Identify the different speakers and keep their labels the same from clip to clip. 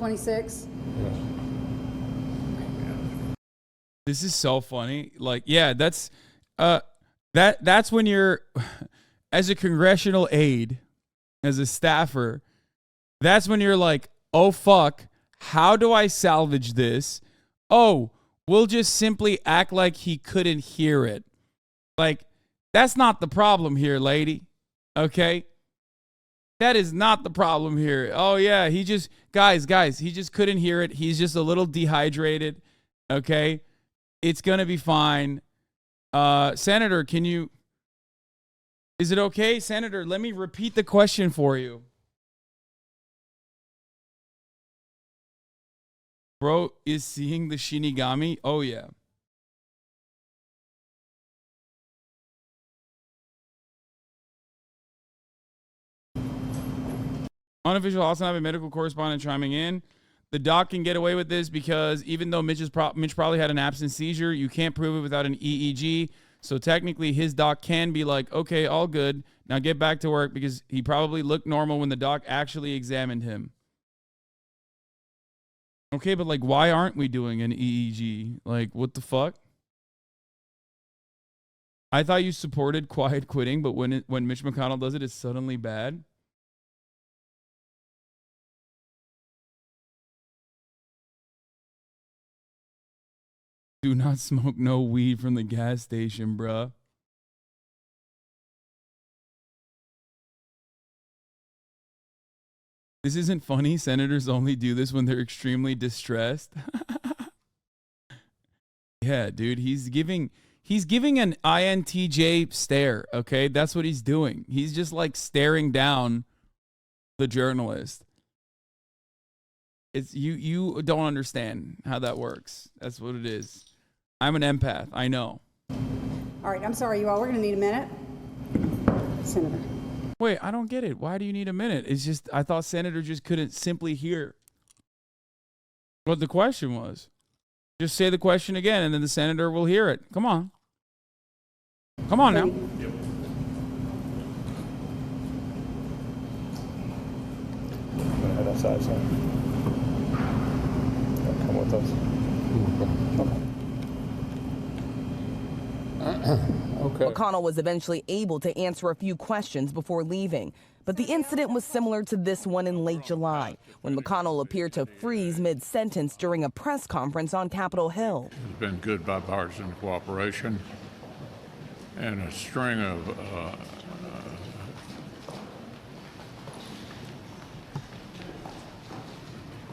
Speaker 1: 26.
Speaker 2: This is so funny. Like, yeah, that's when you're, as a congressional aide, as a staffer, that's when you're like, oh, fuck, how do I salvage this? Oh, we'll just simply act like he couldn't hear it. Like, that's not the problem here, lady. Okay? That is not the problem here. Oh, yeah, he just, guys, he just couldn't hear it. He's just a little dehydrated. Okay? It's going to be fine. Senator, is it okay? Senator, let me repeat the question for you. Bro is seeing the Shinigami? Oh, yeah. Unofficial HasanAbi medical correspondent chiming in. The doc can get away with this because even though Mitch probably had an absent seizure, you can't prove it without an EEG. So technically his doc can be like, okay, all good. Now get back to work because he probably looked normal when the doc actually examined him. Okay, but like, why aren't we doing an EEG? Like, what the fuck? I thought you supported quiet quitting, but when Mitch McConnell does it, it's suddenly bad. Do not smoke no weed from the gas station, bruh. This isn't funny. Senators only do this when they're extremely distressed. Yeah, dude, he's giving an INTJ stare, okay? That's what he's doing. He's just like staring down the journalist. It's you don't understand how that works. That's what it is. I'm an empath. I know.
Speaker 1: All right, I'm sorry, you all. We're going to need a minute. Senator.
Speaker 2: Wait, I don't get it. Why do you need a minute? It's just, I thought Senator just couldn't simply hear what the question was. Just say the question again, and then the Senator will hear it. Come on. Come on now.
Speaker 3: Yep. I'm going to head outside, so come with us. Okay. Okay.
Speaker 4: McConnell was eventually able to answer a few questions before leaving. But the incident was similar to this one in late July, when McConnell appeared to freeze mid-sentence during a press conference on Capitol Hill.
Speaker 5: There's been good bipartisan cooperation and a string of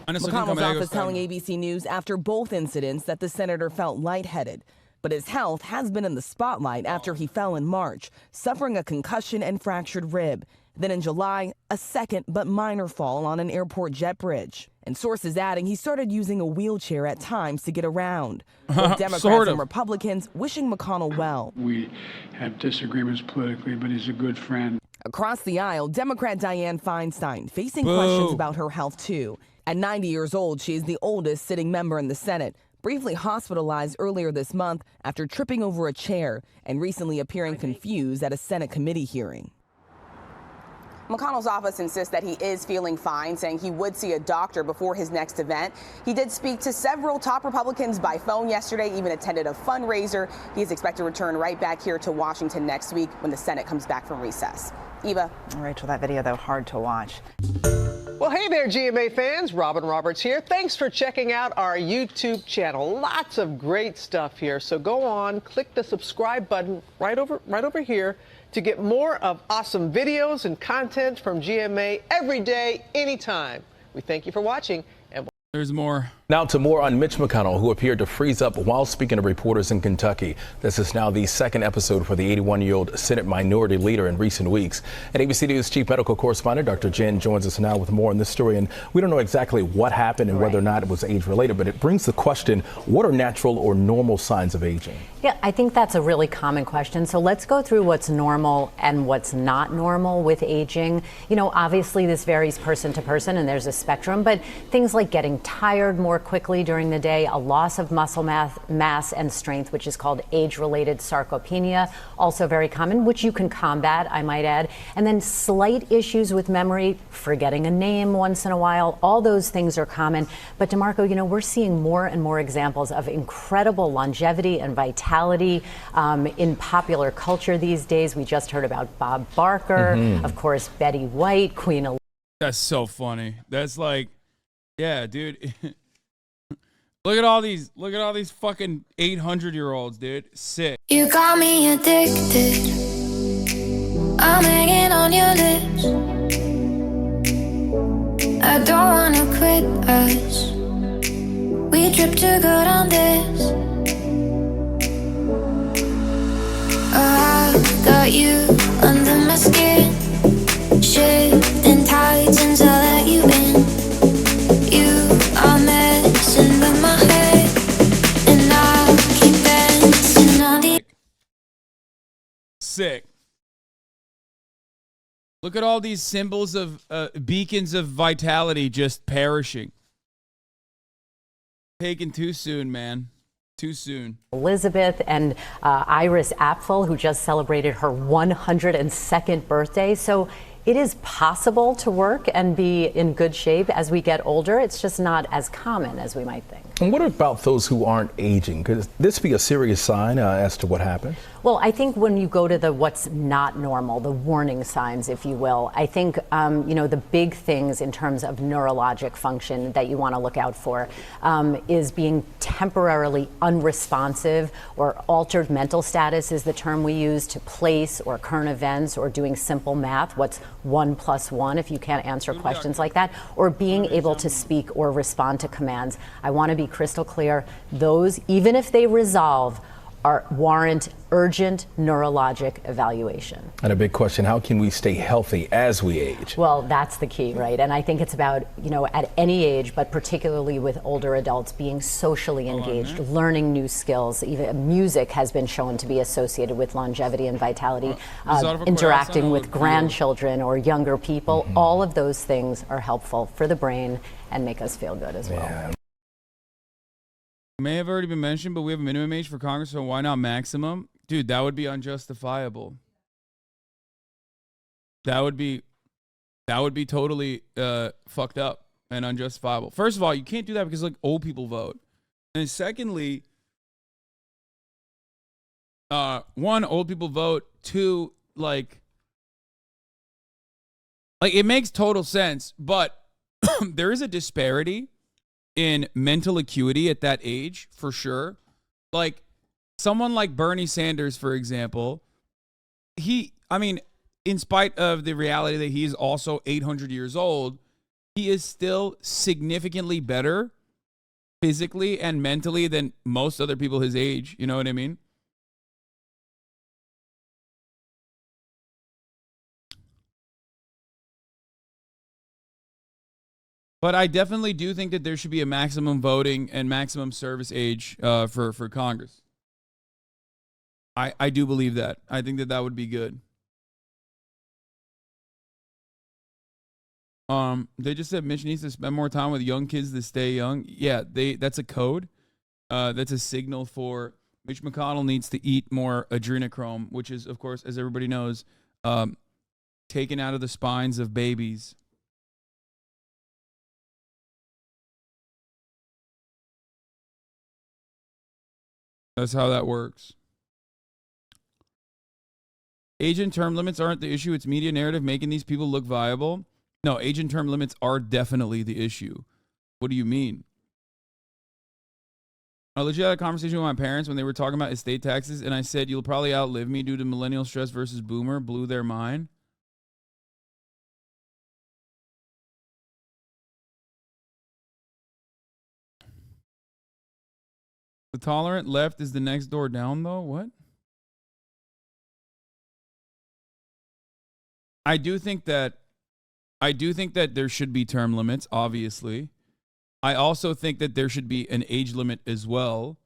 Speaker 4: McConnell's office telling ABC News after both incidents that the senator felt lightheaded. But his health has been in the spotlight after he fell in March, suffering a concussion and fractured rib. Then in July, a second but minor fall on an airport jet bridge. And sources adding he started using a wheelchair at times to get around. Both Democrats and Republicans wishing McConnell well.
Speaker 6: We have disagreements politically, but he's a good friend.
Speaker 4: Across the aisle, Democrat Dianne Feinstein facing questions about her health too. At 90 years old, she is the oldest sitting member in the Senate. Briefly hospitalized earlier this month after tripping over a chair and recently appearing confused at a Senate committee hearing.
Speaker 7: McConnell's office insists that he is feeling fine, saying he would see a doctor before his next event. He did speak to several top Republicans by phone yesterday, even attended a fundraiser. He is expected to return right back here to Washington next week when the Senate comes back from recess. Eva.
Speaker 8: Rachel, that video, though, hard to watch.
Speaker 9: Well, hey there, GMA fans. Robin Roberts here. Thanks for checking out our YouTube channel. Lots of great stuff here. So go on, click the subscribe button right over here to get more of awesome videos and content from GMA every day, anytime. We thank you for watching. And
Speaker 2: there's more.
Speaker 10: Now to more on Mitch McConnell, who appeared to freeze up while speaking to reporters in Kentucky. This is now the second episode for the 81-year-old Senate minority leader in recent weeks. And ABC News chief medical correspondent Dr. Jen joins us now with more on this story. And we don't know exactly what happened and whether or not it was age-related, but it brings the question, what are natural or normal signs of aging?
Speaker 11: Yeah, I think that's a really common question. So let's go through what's normal and what's not normal with aging. You know, obviously this varies person to person and there's a spectrum, but things like getting tired more quickly during the day, a loss of muscle mass and strength, which is called age-related sarcopenia, also very common, which you can combat, I might add. And then slight issues with memory, forgetting a name once in a while, all those things are common. But DeMarco, you know, we're seeing more and more examples of incredible longevity and vitality in popular culture these days. We just heard about Bob Barker, of course, Betty White, Queen Elizabeth.
Speaker 2: That's so funny. That's like, yeah, dude. Look at all these fucking 800-year-olds, dude. Sick.
Speaker 12: You got me addicted. I'm hanging on your lips. I don't wanna quit us. We trip too good on this. I got you under my skin. Shifting tides until I let you in. You are messing with my head, and I'll keep dancing on the.
Speaker 2: Sick. Look at all these symbols of beacons of vitality just perishing. Taken too soon, man. Too soon.
Speaker 11: Elizabeth and Iris Apfel, who just celebrated her 102nd birthday. So it is possible to work and be in good shape as we get older. It's just not as common as we might think.
Speaker 10: And what about those who aren't aging? Could this be a serious sign as to what happened?
Speaker 11: Well, I think when you go to the what's not normal, the warning signs, if you will, I think, you know, the big things in terms of neurologic function that you want to look out for is being temporarily unresponsive, or altered mental status is the term we use, to place or current events, or doing simple math, what's 1 + 1 if you can't answer questions like that, or being able to speak or respond to commands. I want to be crystal clear, those, even if they resolve, warrant urgent neurologic evaluation.
Speaker 10: And a big question, how can we stay healthy as we age?
Speaker 11: Well, that's the key, right? And I think it's about, you know, at any age, but particularly with older adults, being socially engaged, learning new skills. Even music has been shown to be associated with longevity and vitality. Interacting with grandchildren or younger people, all of those things are helpful for the brain and make us feel good as well.
Speaker 10: Yeah.
Speaker 2: May have already been mentioned, but we have a minimum age for Congress, so why not maximum? Dude, that would be unjustifiable. That would be totally fucked up and unjustifiable. First of all, you can't do that because like old people vote. And secondly, one, old people vote. Two, like it makes total sense, but there is a disparity in mental acuity at that age, for sure. Like someone like Bernie Sanders, for example, in spite of the reality that he is also 800 years old, he is still significantly better physically and mentally than most other people his age. You know what I mean? But I definitely do think that there should be a maximum voting and maximum service age for Congress. I do believe that. I think that would be good. They just said Mitch needs to spend more time with young kids to stay young. Yeah, that's a code. That's a signal for Mitch McConnell needs to eat more adrenochrome, which is, of course, as everybody knows, taken out of the spines of babies. That's how that works. Age and term limits aren't the issue. It's media narrative making these people look viable. No, age and term limits are definitely the issue. What do you mean? I legit had a conversation with my parents when they were talking about estate taxes, and I said, you'll probably outlive me due to millennial stress versus boomer. Blew their mind. The tolerant left is the next door down, though? What? I do think that there should be term limits, obviously. I also think that there should be an age limit as well.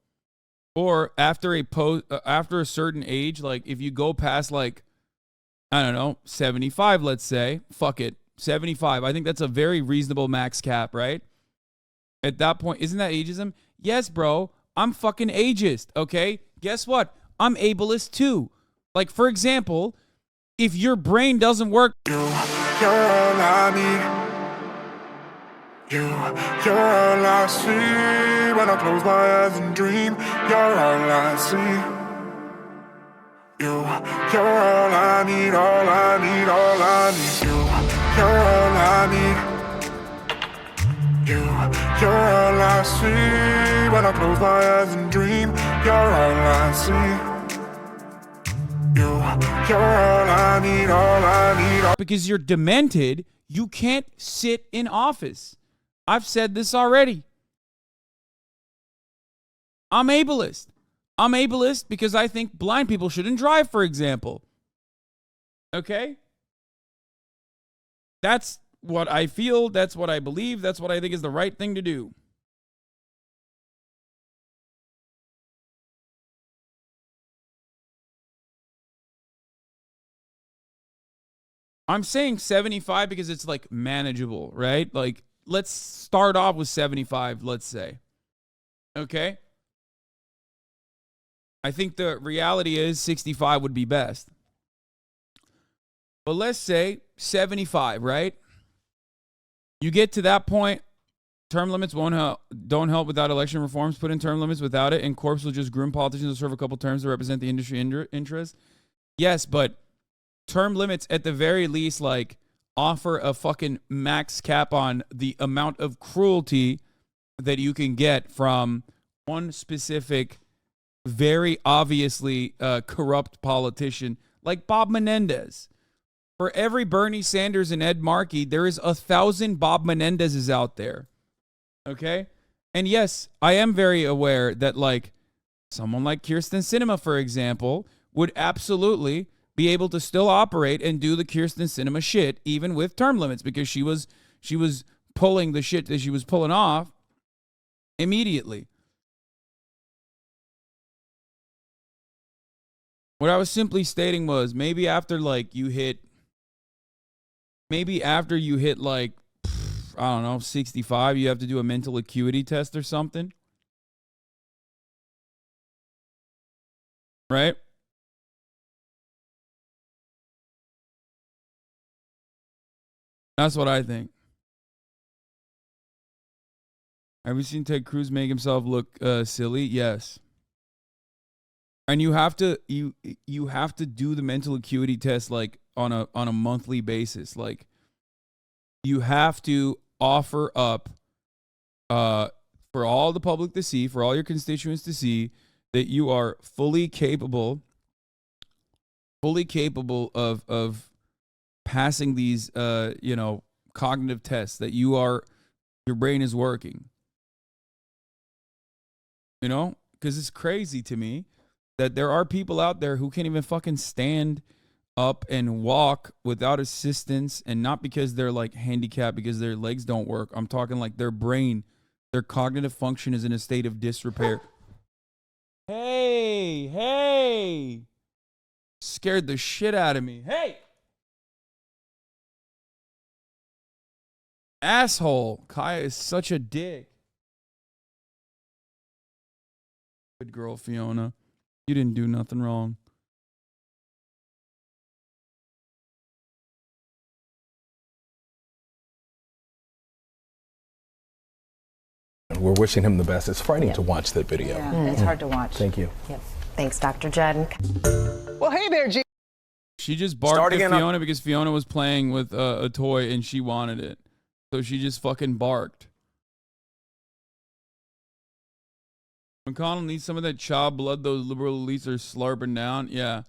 Speaker 2: Or after a certain age, like if you go past like, I don't know, 75, let's say, fuck it, 75. I think that's a very reasonable max cap, right? At that point, isn't that ageism? Yes, bro. I'm fucking ageist, okay? Guess what? I'm ableist too. Like, for example, if your brain doesn't work...
Speaker 13: You're all I need. You're all I see when I close my eyes and dream. You're all I see. You're all I need, all I need, all I need. You're all I need. You're all I see when I close my eyes and dream. You're all I see. You're all I need, all I need.
Speaker 2: Because you're demented, you can't sit in office. I've said this already. I'm ableist. I'm ableist because I think blind people shouldn't drive, for example. Okay? That's what I feel. That's what I believe. That's what I think is the right thing to do. I'm saying 75 because it's like manageable, right? Like, let's start off with 75, let's say. Okay? I think the reality is 65 would be best. But let's say 75, right? You get to that point, term limits don't help without election reforms. Put in term limits without it, and corps will just groom politicians to serve a couple terms to represent the industry interest. Yes, but term limits at the very least, like, offer a fucking max cap on the amount of cruelty that you can get from one specific, very obviously corrupt politician like Bob Menendez. For every Bernie Sanders and Ed Markey, there is 1,000 Bob Menendezes out there. Okay? And yes, I am very aware that, like, someone like Kyrsten Sinema, for example, would absolutely be able to still operate and do the Kyrsten Sinema shit, even with term limits, because she was pulling the shit that she was pulling off immediately. What I was simply stating was maybe after you hit like, I don't know, 65, you have to do a mental acuity test or something. Right? That's what I think. Have you seen Ted Cruz make himself look silly? Yes. And you have to do the mental acuity test like on a monthly basis. Like, you have to offer up for all the public to see, for all your constituents to see, that you are fully capable of passing these cognitive tests, that your brain is working. Because it's crazy to me that there are people out there who can't even fucking stand up and walk without assistance, and not because they're like handicapped, because their legs don't work. I'm talking like their brain, their cognitive function is in a state of disrepair. Hey! Scared the shit out of me. Hey! Asshole. Kaya is such a dick. Good girl, Fiona. You didn't do nothing wrong.
Speaker 10: We're wishing him the best. It's frightening to watch that video.
Speaker 8: Yeah, it's hard to watch.
Speaker 10: Thank you.
Speaker 8: Yes. Thanks, Dr. Jen.
Speaker 9: Well, hey there, G.
Speaker 2: She just barked at Fiona because Fiona was playing with a toy and she wanted it. So she just fucking barked. McConnell needs some of that child blood those liberal elites are slurping down. Yeah.